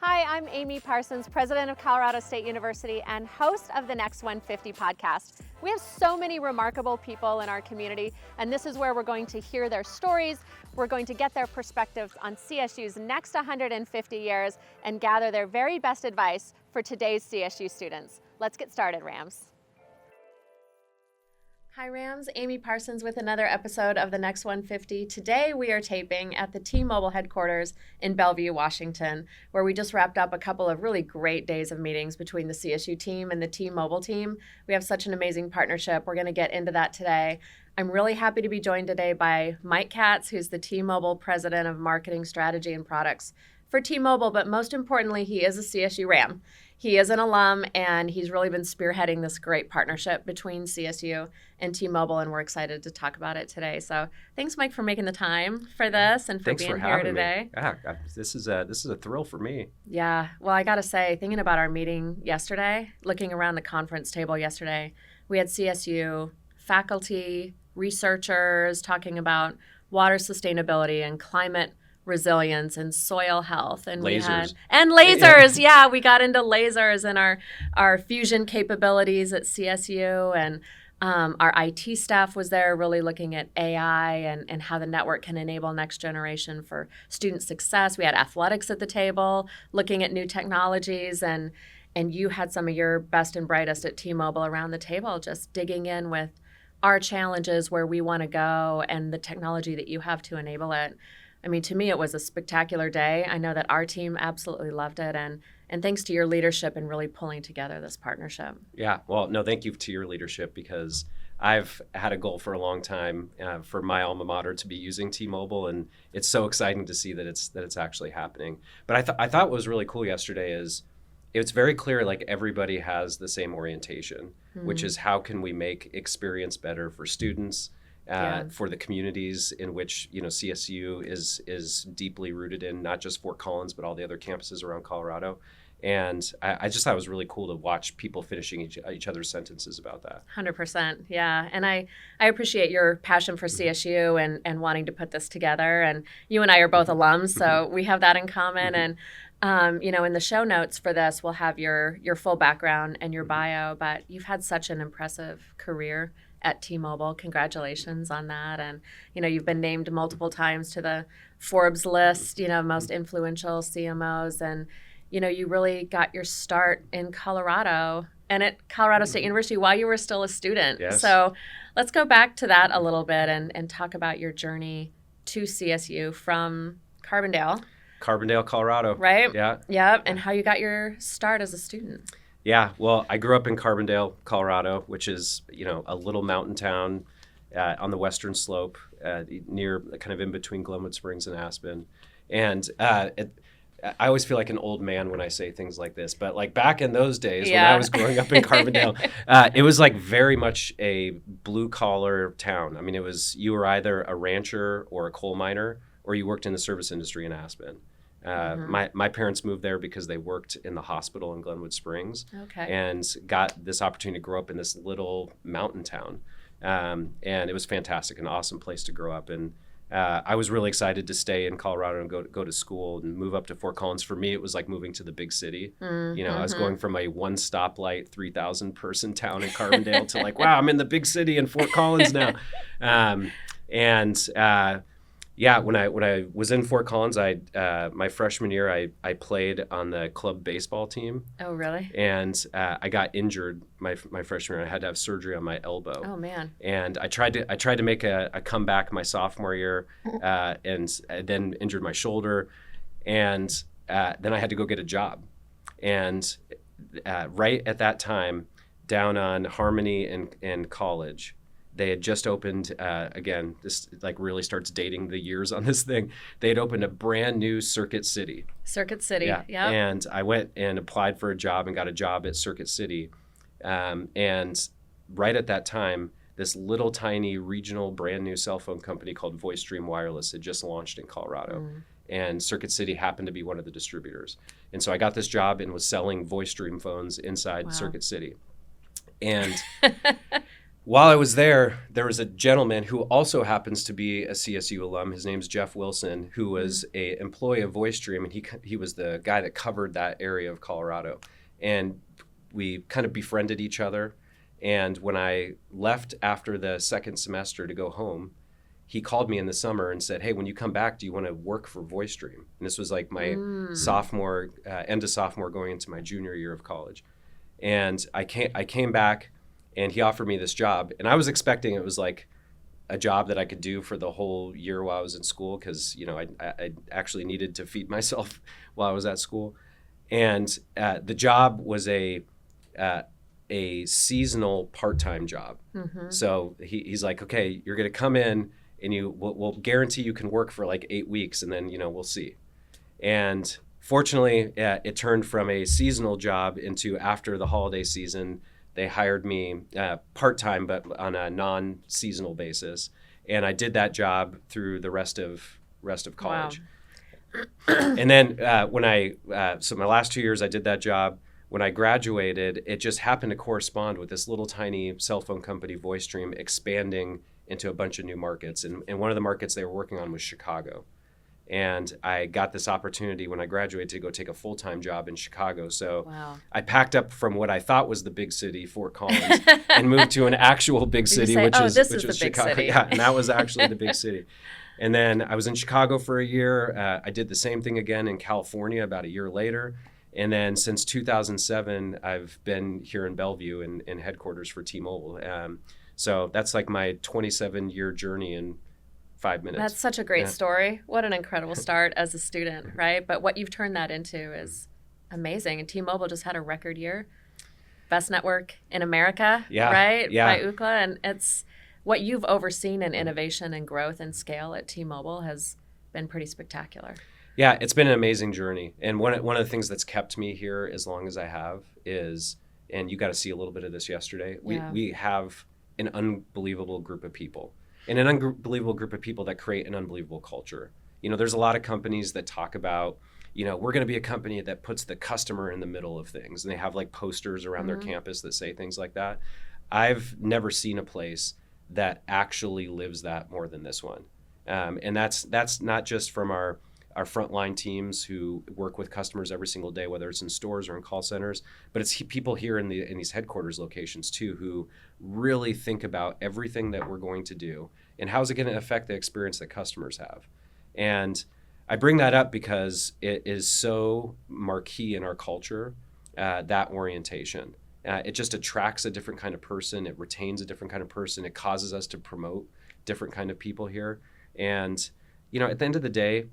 Hi, I'm Amy Parsons, president of Colorado State University and host of the Next 150 podcast. We have so many remarkable people in our community, and this is where we're going to hear their stories. We're going to get their perspectives on CSU's next 150 years and gather their very best advice for today's CSU students. Let's get started, Rams. Hi Rams, Amy Parsons with another episode of the Next 150. Today we are taping at the T-Mobile headquarters in Bellevue, Washington, where we just wrapped up a couple of really great days of meetings between the CSU team and the T-Mobile team. We have such an amazing partnership. We're going to get into that today. I'm really happy to be joined today by Mike Katz, who's the T-Mobile president of marketing strategy and products for T-Mobile, but most importantly, he is a CSU Ram. He is an alum, and he's really been spearheading this great partnership between CSU and T-Mobile, and we're excited to talk about it today. So thanks, Mike, for making the time for this and for being here today. Yeah, this is a thrill for me. Yeah, well, I got to say, thinking about our meeting yesterday, looking around the conference table yesterday, we had CSU faculty, researchers talking about water sustainability and climate resilience and soil health, and lasers. Yeah, we got into lasers and our fusion capabilities at CSU, and our IT staff was there really looking at AI and how the network can enable next generation for student success. We had athletics at the table looking at new technologies, and you had some of your best and brightest at T-Mobile around the table just digging in with our challenges, where we want to go, and the technology that you have to enable it. I mean, to me, it was a spectacular day. I know that our team absolutely loved it, and thanks to your leadership in really pulling together this partnership. Yeah, well, no, thank you to your leadership, because I've had a goal for a long time for my alma mater to be using T-Mobile, and it's so exciting to see that it's actually happening. But I thought what was really cool yesterday is it's very clear, like, everybody has the same orientation, which is how can we make experience better for students, for the communities in which CSU is deeply rooted in, not just Fort Collins, but all the other campuses around Colorado. And I just thought it was really cool to watch people finishing each other's sentences about that. 100%, yeah. And I appreciate your passion for CSU and wanting to put this together. And you and I are both alums, so we have that in common. And in the show notes for this, we'll have your full background and your bio. But you've had such an impressive career at T-Mobile. Congratulations on that. And, you've been named multiple times to the Forbes list, Most Influential CMOs. And, you really got your start in Colorado and at Colorado State University while you were still a student. Yes. So let's go back to that a little bit and talk about your journey to CSU from Carbondale, Colorado. Right? Yeah. Yep. And how you got your start as a student. Yeah, well, I grew up in Carbondale, Colorado, which is, a little mountain town on the western slope, near, kind of in between Glenwood Springs and Aspen. And I always feel like an old man when I say things like this, but like back in those days when I was growing up in Carbondale, it was like very much a blue collar town. I mean, you were either a rancher or a coal miner, or you worked in the service industry in Aspen. My parents moved there because they worked in the hospital in Glenwood Springs, and got this opportunity to grow up in this little mountain town. And it was fantastic, an awesome place to grow up. And I was really excited to stay in Colorado and go to school and move up to Fort Collins. For me, it was like moving to the big city. I was going from a one stoplight, 3,000 person town in Carbondale to like, wow, I'm in the big city in Fort Collins now. When I was in Fort Collins, my freshman year, I played on the club baseball team. Oh, really? And I got injured my freshman year. I had to have surgery on my elbow. Oh, man. And I tried to make a comeback my sophomore year, and then injured my shoulder, and then I had to go get a job. And right at that time, down on Harmony and College, they had just opened, again, this like really starts dating the years on this thing. They had opened a brand new Circuit City. Circuit City, yeah. Yep. And I went and applied for a job and got a job at Circuit City. And right at that time, this little tiny regional brand new cell phone company called VoiceStream Wireless had just launched in Colorado. And Circuit City happened to be one of the distributors. And so I got this job and was selling VoiceStream phones inside Circuit City. And while I was there was a gentleman who also happens to be a CSU alum. His name's Jeff Wilson, who was a employee of VoiceStream, and he was the guy that covered that area of Colorado. And we kind of befriended each other. And when I left after the second semester to go home, he called me in the summer and said, "Hey, when you come back, do you want to work for VoiceStream?" And this was like my sophomore, end of sophomore, going into my junior year of college. And I came back, and he offered me this job. And I was expecting it was like a job that I could do for the whole year while I was in school, because I actually needed to feed myself while I was at school. And the job was a seasonal part-time job. So he's like, "Okay, you're going to come in, and we'll guarantee you can work for like 8 weeks, and then we'll see." And fortunately, it turned from a seasonal job into, after the holiday season, they hired me part-time, but on a non-seasonal basis. And I did that job through the rest of college. Wow. And then so my last 2 years, I did that job. When I graduated, it just happened to correspond with this little tiny cell phone company, VoiceStream, expanding into a bunch of new markets. And one of the markets they were working on was Chicago. And I got this opportunity when I graduated to go take a full-time job in Chicago. So I packed up from what I thought was the big city, Fort Collins, and moved to an actual big city, which was Chicago. City. Yeah, and that was actually the big city. And then I was in Chicago for a year. I did the same thing again in California about a year later. And then since 2007, I've been here in Bellevue in headquarters for T-Mobile. So that's like my 27-year journey in 5 minutes. That's such a great story. What an incredible start as a student, right? But what you've turned that into is amazing. And T-Mobile just had a record year. Best network in America, right? Yeah. By Ookla. And it's what you've overseen in innovation and growth and scale at T-Mobile has been pretty spectacular. Yeah, it's been an amazing journey. And one of the things that's kept me here as long as I have is, and you got to see a little bit of this yesterday, we have an unbelievable group of people. And an unbelievable group of people that create an unbelievable culture. There's a lot of companies that talk about, we're going to be a company that puts the customer in the middle of things. And they have like posters around their campus that say things like that. I've never seen a place that actually lives that more than this one. And that's not just from our frontline teams who work with customers every single day, whether it's in stores or in call centers, but it's people here in these headquarters locations too, who really think about everything that we're going to do and how's it going to affect the experience that customers have. And I bring that up because it is so marquee in our culture, that orientation. It just attracts a different kind of person. It retains a different kind of person. It causes us to promote different kind of people here. And, at the end of the day,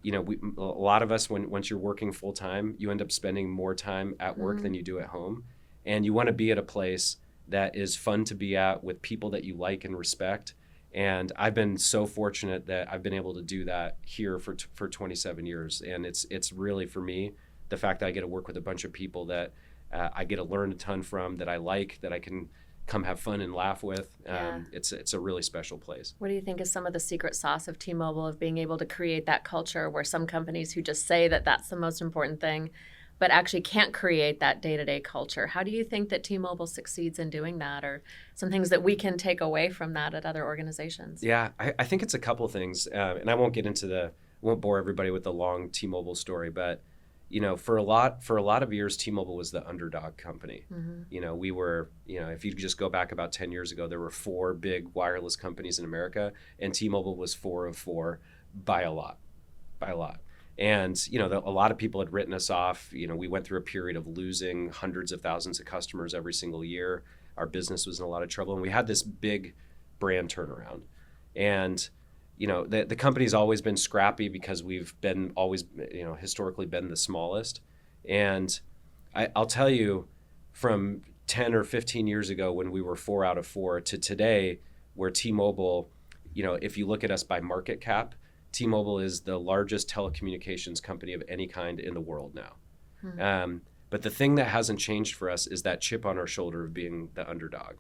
a lot of us, once you're working full time, you end up spending more time at work than you do at home. And you want to be at a place that is fun to be at with people that you like and respect. And I've been so fortunate that I've been able to do that here for 27 years. And it's really, for me, the fact that I get to work with a bunch of people that I get to learn a ton from, that I like, that I can come have fun and laugh with. It's a really special place. What do you think is some of the secret sauce of T-Mobile, of being able to create that culture where some companies who just say that that's the most important thing, but actually can't create that day-to-day culture? How do you think that T-Mobile succeeds in doing that, or some things that we can take away from that at other organizations? Yeah, I think it's a couple things, and I won't bore everybody with the long T-Mobile story, but for a lot of years, T-Mobile was the underdog company. We were, if you just go back about 10 years ago, there were 4 big wireless companies in America, and T-Mobile was 4 of 4 by a lot. And, a lot of people had written us off. We went through a period of losing hundreds of thousands of customers every single year. Our business was in a lot of trouble, and we had this big brand turnaround. And the company's always been scrappy because we've been always, historically been the smallest. And I'll tell you, from 10 or 15 years ago when we were 4 out of 4 to today, where T-Mobile, if you look at us by market cap, T-Mobile is the largest telecommunications company of any kind in the world now. But the thing that hasn't changed for us is that chip on our shoulder of being the underdog.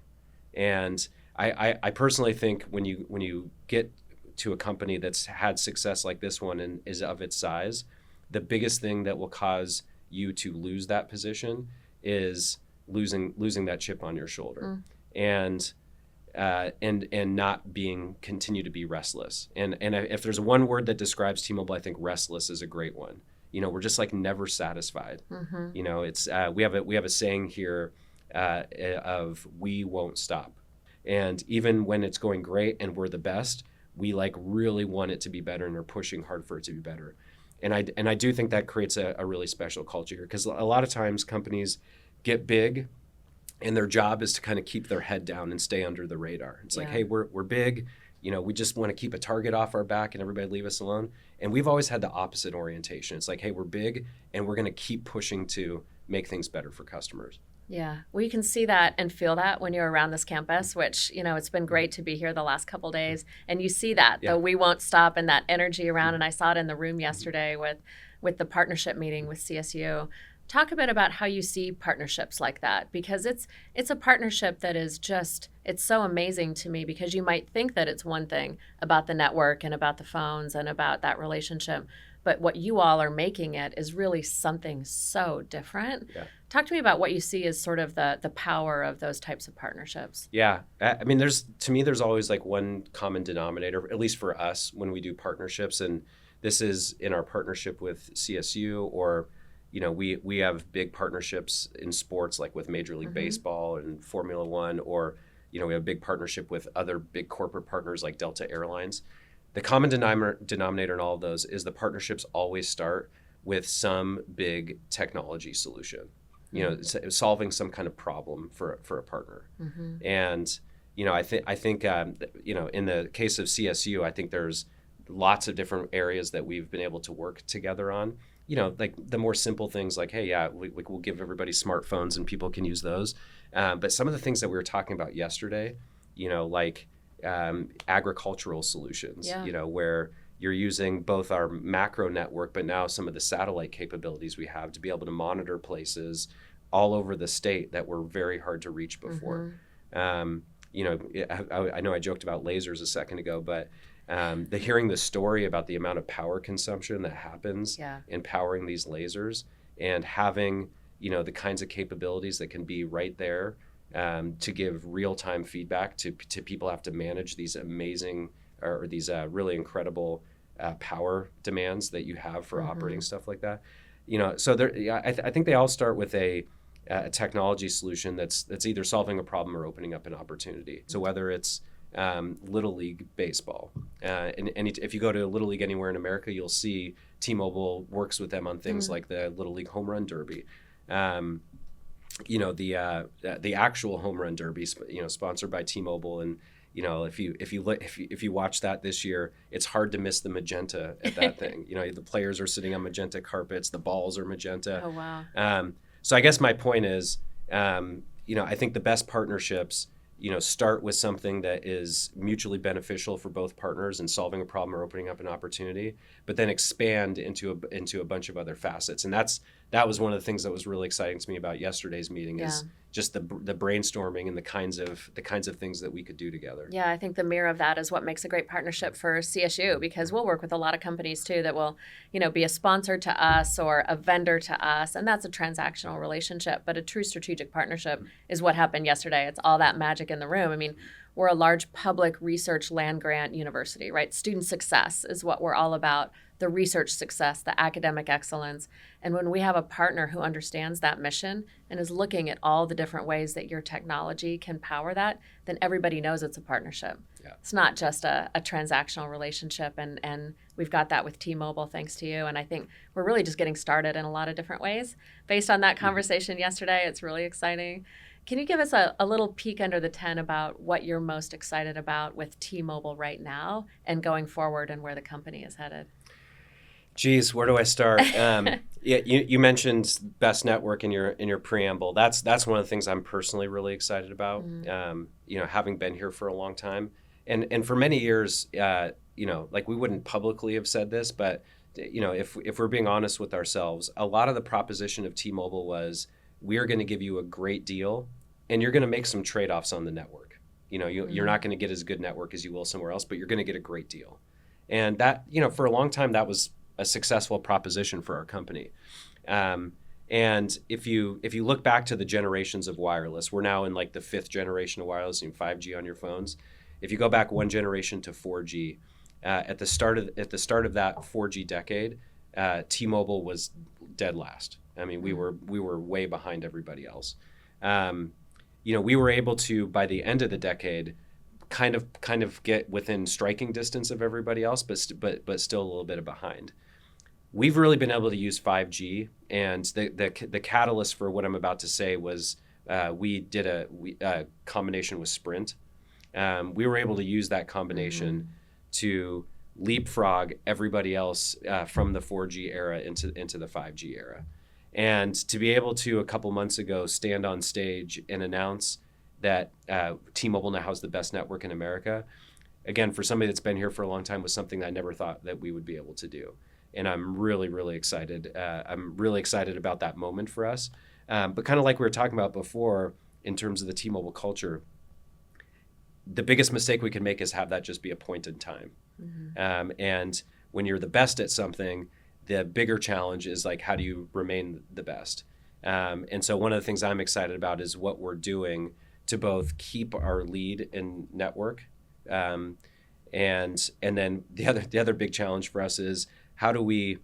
And I personally think when you get to a company that's had success like this one and is of its size, the biggest thing that will cause you to lose that position is losing that chip on your shoulder. And and not continue to be restless. And if there's one word that describes T-Mobile, I think restless is a great one. We're just like never satisfied. It's we have a saying here of we won't stop. And even when it's going great and we're the best, we like really want it to be better and are pushing hard for it to be better. And I do think that creates a really special culture here, because a lot of times companies get big and their job is to kind of keep their head down and stay under the radar. It's like, hey, we're big, we just want to keep a target off our back and everybody leave us alone. And we've always had the opposite orientation. It's like, hey, we're big and we're going to keep pushing to make things better for customers. Yeah, well, you can see that and feel that when you're around this campus, which, it's been great to be here the last couple of days. And you see that, the we won't stop and that energy around. And I saw it in the room yesterday with the partnership meeting with CSU. Talk a bit about how you see partnerships like that, because it's a partnership that is just, it's so amazing to me, because you might think that it's one thing about the network and about the phones and about that relationship, but what you all are making it is really something so different. Yeah. Talk to me about what you see as sort of the power of those types of partnerships. Yeah, I mean, there's always like one common denominator, at least for us when we do partnerships, and this is in our partnership with CSU, or we have big partnerships in sports, like with Major League Baseball and Formula One, or, we have a big partnership with other big corporate partners like Delta Airlines. The common denominator in all of those is the partnerships always start with some big technology solution, solving some kind of problem for a partner. And, I think in the case of CSU, I think there's lots of different areas that we've been able to work together on. Like the more simple things like, hey, we'll give everybody smartphones and people can use those. But some of the things that we were talking about yesterday, like agricultural solutions, where you're using both our macro network, but now some of the satellite capabilities we have to be able to monitor places all over the state that were very hard to reach before. I know I joked about lasers a second ago, but hearing the story about the amount of power consumption that happens in powering these lasers, and having the kinds of capabilities that can be right there to give real-time feedback to people who have to manage these amazing or these really incredible power demands that you have for operating stuff like that. So I think they all start with a technology solution that's either solving a problem or opening up an opportunity. So whether it's Little League baseball. And if you go to Little League anywhere in America, you'll see T-Mobile works with them on things like the Little League Home Run Derby. The actual Home Run Derby, sponsored by T-Mobile. And if you watch that this year, it's hard to miss the magenta at that thing. The players are sitting on magenta carpets, the balls are magenta. Oh wow. So I guess my point is, I think the best partnerships start with something that is mutually beneficial for both partners and solving a problem or opening up an opportunity, but then expand into a bunch of other facets. And that was one of the things that was really exciting to me about yesterday's meeting is just the brainstorming and the kinds of things that we could do together. Yeah, I think the mirror of that is what makes a great partnership for CSU, because we'll work with a lot of companies too that will, be a sponsor to us or a vendor to us, and that's a transactional relationship. But a true strategic partnership is what happened yesterday. It's all that magic in the room. I mean, we're a large public research land grant university, right? Student success is what we're all about. The research success, the academic excellence. And when we have a partner who understands that mission and is looking at all the different ways that your technology can power that, then everybody knows it's a partnership. Yeah. It's not just a transactional relationship. And we've got that with T-Mobile, thanks to you. And I think we're really just getting started in a lot of different ways. Based on that conversation yesterday, it's really exciting. Can you give us a little peek under the tent about what you're most excited about with T-Mobile right now and going forward and where the company is headed? Geez, where do I start? You mentioned best network in your preamble. That's one of the things I'm personally really excited about. Having been here for a long time, and for many years, like we wouldn't publicly have said this, but if we're being honest with ourselves, a lot of the proposition of T-Mobile was, we are going to give you a great deal, and you're going to make some trade-offs on the network. You're not going to get as good network as you will somewhere else, but you're going to get a great deal. And that, for a long time, that was a successful proposition for our company. And if you look back to the generations of wireless, we're now in like the 5th generation of wireless, 5G on your phones. If you go back one generation to 4G, at the start of that 4G decade, T-Mobile was dead last. I mean, we were way behind everybody else. We were able to, by the end of the decade, kind of get within striking distance of everybody else, but still a little bit behind. We've really been able to use 5G, and the catalyst for what I'm about to say was we did a combination with Sprint. We were able to use that combination to leapfrog everybody else from the 4G era into the 5G era. And to be able to, a couple months ago, stand on stage and announce that T-Mobile now has the best network in America, again, for somebody that's been here for a long time, was something that I never thought that we would be able to do. And I'm really, really excited. I'm really excited about that moment for us. But kind of like we were talking about before, in terms of the T-Mobile culture, the biggest mistake we can make is have that just be a point in time. And when you're the best at something, the bigger challenge is like, how do you remain the best? And so one of the things I'm excited about is what we're doing to both keep our lead in network, and then the other big challenge for us is how do we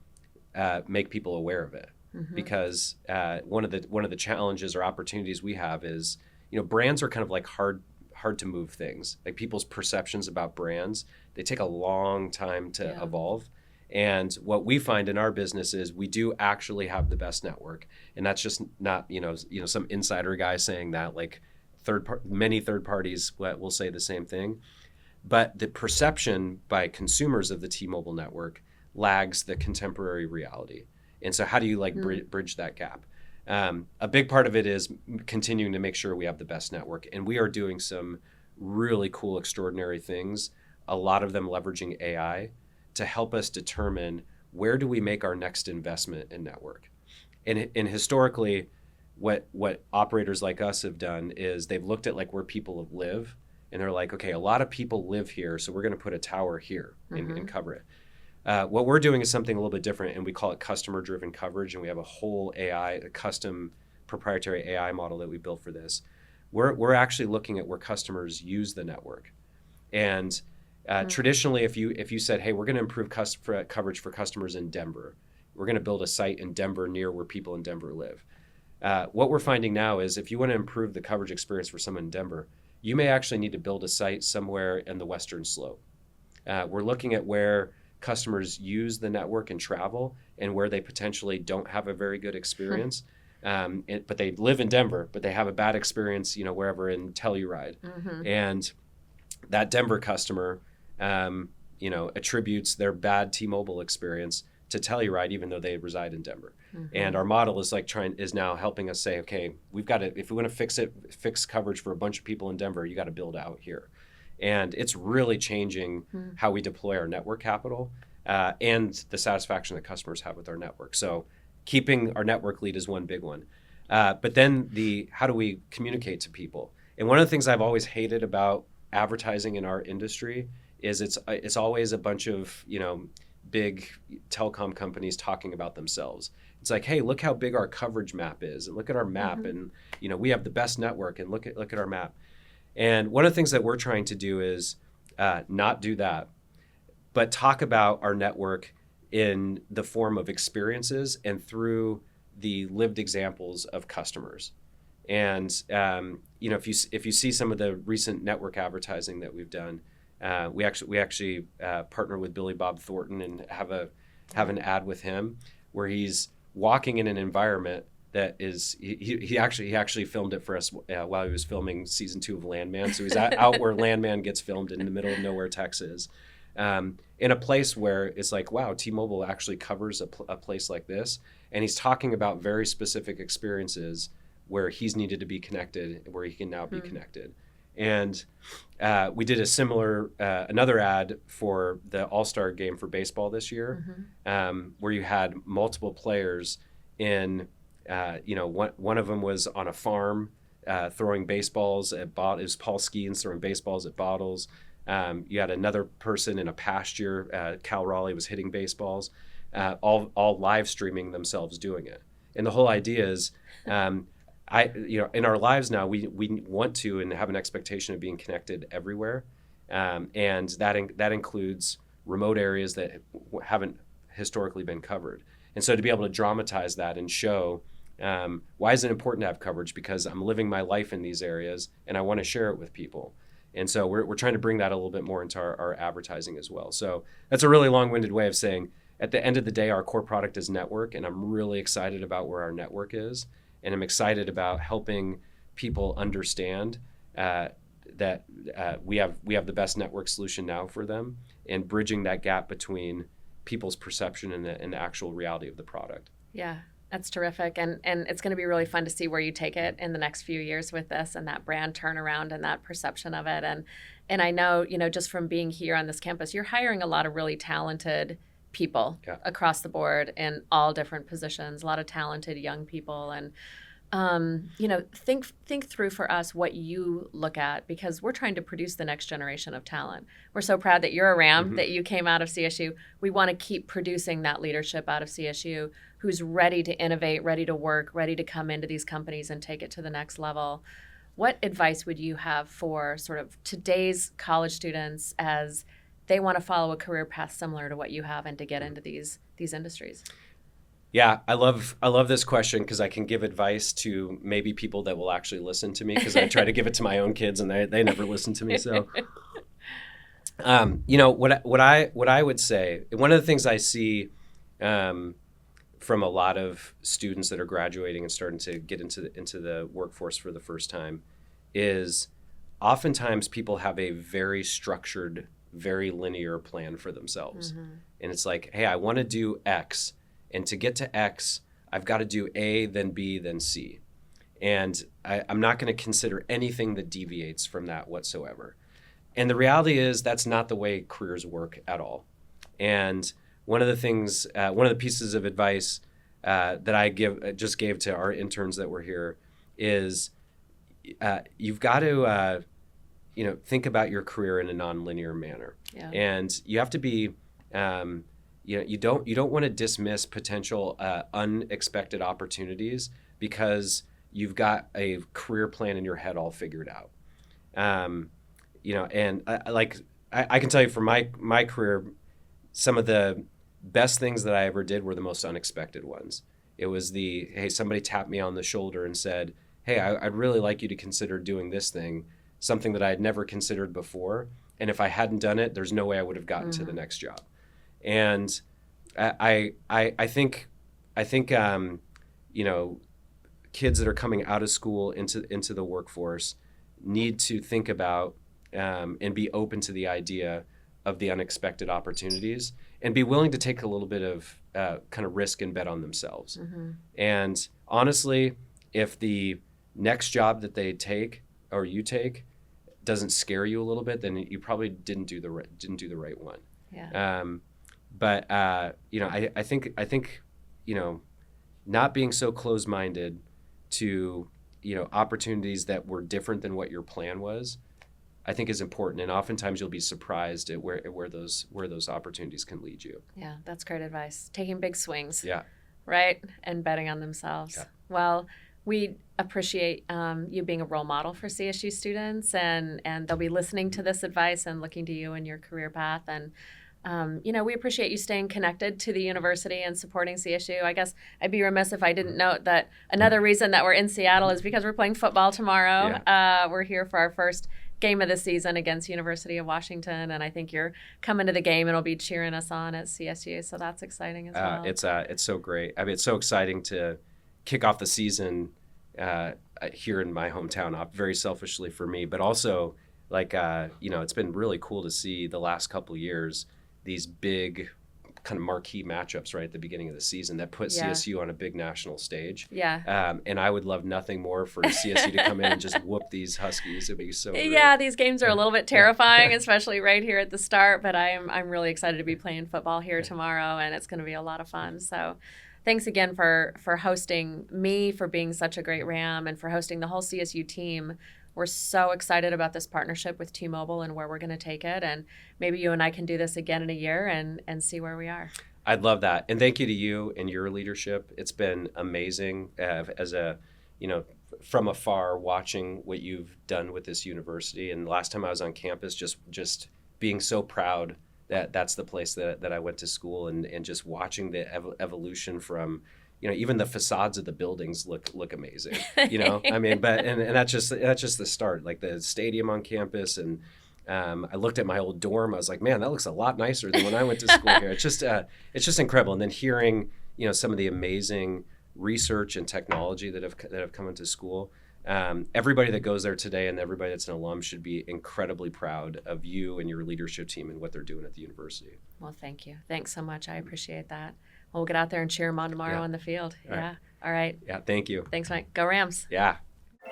make people aware of it? Because one of the challenges or opportunities we have is, brands are kind of like hard to move things. Like people's perceptions about brands, they take a long time to evolve. And what we find in our business is we do actually have the best network, and that's just not some insider guy saying that. Like many third parties will say the same thing, but the perception by consumers of the T-Mobile network lags the contemporary reality. And so how do you bridge that gap? A big part of it is continuing to make sure we have the best network, and we are doing some really cool, extraordinary things. A lot of them leveraging AI to help us determine where do we make our next investment in network. And historically, what operators like us have done is they've looked at like where people live, and they're like, okay, a lot of people live here, so we're going to put a tower here and cover it. What we're doing is something a little bit different, and we call it customer-driven coverage, and we have a whole a custom proprietary AI model that we built for this. We're actually looking at where customers use the network. And traditionally, if you said, hey, we're going to improve coverage for customers in Denver, we're going to build a site in Denver near where people in Denver live. What we're finding now is if you want to improve the coverage experience for someone in Denver, you may actually need to build a site somewhere in the Western Slope. We're looking at where customers use the network and travel, and where they potentially don't have a very good experience. But they live in Denver, but they have a bad experience, wherever in Telluride. And that Denver customer, attributes their bad T-Mobile experience to Telluride, even though they reside in Denver. And our model is now helping us say, okay, we've got to, if we want to fix coverage for a bunch of people in Denver, you got to build out here. And it's really changing how we deploy our network capital and the satisfaction that customers have with our network. So keeping our network lead is one big one. But then how do we communicate to people? And one of the things I've always hated about advertising in our industry is it's always a bunch of big telecom companies talking about themselves. It's like, hey, look how big our coverage map is, and look at our map, and we have the best network, and look at our map. And one of the things that we're trying to do is not do that, but talk about our network in the form of experiences and through the lived examples of customers. And if you see some of the recent network advertising that we've done, we actually partner with Billy Bob Thornton and have an ad with him where he's walking in an environment that is he actually filmed it for us while he was filming season 2 of Landman. So he's out where Landman gets filmed in the middle of nowhere, Texas, in a place where it's like, wow, T-Mobile actually covers a place like this, and he's talking about very specific experiences where he's needed to be connected, where he can now be connected. And we did a similar another ad for the All-Star game for baseball this year, where you had multiple players in. One of them was on a farm throwing baseballs at bottles. It was Paul Skeens throwing baseballs at bottles. You had another person in a pasture. Cal Raleigh was hitting baseballs, all live streaming themselves doing it. And the whole idea is, in our lives now, we want to and have an expectation of being connected everywhere, and that includes remote areas that haven't historically been covered. And so to be able to dramatize that and show why is it important to have coverage, because I'm living my life in these areas and I want to share it with people. And so we're trying to bring that a little bit more into our advertising as well. So that's a really long-winded way of saying, at the end of the day, our core product is network, and I'm really excited about where our network is. And I'm excited about helping people understand that we have the best network solution now for them, and bridging that gap between people's perception and the actual reality of the product. Yeah, that's terrific. And it's going to be really fun to see where you take it in the next few years with this and that brand turnaround and that perception of it. And I know, just from being here on this campus, you're hiring a lot of really talented people across the board in all different positions, a lot of talented young people. And think through for us what you look at, because we're trying to produce the next generation of talent. We're so proud that you're a RAM, that you came out of CSU. We want to keep producing that leadership out of CSU who's ready to innovate, ready to work, ready to come into these companies and take it to the next level. What advice would you have for sort of today's college students as they want to follow a career path similar to what you have and to get into these industries? Yeah, I love this question, because I can give advice to maybe people that will actually listen to me, because I try to give it to my own kids and they never listen to me. So, what I would say, one of the things I see from a lot of students that are graduating and starting to get into the workforce for the first time is oftentimes people have a very structured, very linear plan for themselves. And it's like, hey, I want to do X. And to get to X, I've got to do A, then B, then C. And I'm not going to consider anything that deviates from that whatsoever. And the reality is that's not the way careers work at all. And one of the pieces of advice that I just gave to our interns that were here is you've got to think about your career in a nonlinear manner. Yeah. And you have to be you don't want to dismiss potential unexpected opportunities because you've got a career plan in your head all figured out. And I can tell you from my career, some of the best things that I ever did were the most unexpected ones. It was somebody tapped me on the shoulder and said, hey, I'd really like you to consider doing this thing, something that I had never considered before. And if I hadn't done it, there's no way I would have gotten to the next job. And I think kids that are coming out of school into the workforce need to think about and be open to the idea of the unexpected opportunities and be willing to take a little bit of kind of risk and bet on themselves. And honestly, if the next job that they take or you take doesn't scare you a little bit, then you probably didn't do the right one. Yeah. I think not being so closed-minded to opportunities that were different than what your plan was, I think is important. And oftentimes you'll be surprised at where those opportunities can lead you. Yeah, that's great advice. Taking big swings. Yeah. Right, and betting on themselves. Yeah. Well, we appreciate you being a role model for CSU students, and they'll be listening to this advice and looking to you in your career path. And we appreciate you staying connected to the university and supporting CSU. I guess I'd be remiss if I didn't note that another reason that we're in Seattle is because we're playing football tomorrow. Yeah. We're here for our first game of the season against University of Washington, and I think you're coming to the game and will be cheering us on at CSU, so that's exciting as well. It's so great. I mean, it's so exciting to kick off the season here in my hometown, very selfishly for me, but also it's been really cool to see the last couple of years these big kind of marquee matchups right at the beginning of the season that put CSU on a big national stage. Yeah. And I would love nothing more for CSU to come in and just whoop these Huskies. It'd be so great. Yeah, these games are a little bit terrifying, especially right here at the start, but I'm really excited to be playing football here tomorrow, and it's going to be a lot of fun. So thanks again for hosting me, for being such a great RAM, and for hosting the whole CSU team. We're so excited about this partnership with T-Mobile and where we're going to take it. And maybe you and I can do this again in a year and see where we are. I'd love that. And thank you to you and your leadership. It's been amazing as a, from afar watching what you've done with this university. And last time I was on campus, just being so proud that that's the place that I went to school, and just watching the evolution from, even the facades of the buildings look amazing, I mean, but that's just the start, like the stadium on campus. And I looked at my old dorm. I was like, man, that looks a lot nicer than when I went to school here. It's just incredible. And then hearing, some of the amazing research and technology that have come into school. Everybody that goes there today and everybody that's an alum should be incredibly proud of you and your leadership team and what they're doing at the university. Well, thank you. Thanks so much. I appreciate that. We'll get out there and cheer them on tomorrow on the field. All right. Yeah, thank you. Thanks, Mike. Go Rams. Yeah.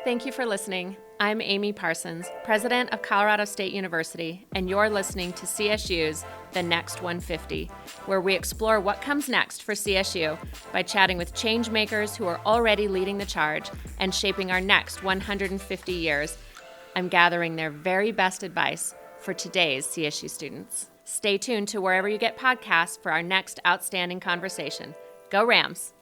Thank you for listening. I'm Amy Parsons, President of Colorado State University, and you're listening to CSU's The Next 150, where we explore what comes next for CSU by chatting with change makers who are already leading the charge and shaping our next 150 years. I'm gathering their very best advice for today's CSU students. Stay tuned to wherever you get podcasts for our next outstanding conversation. Go Rams!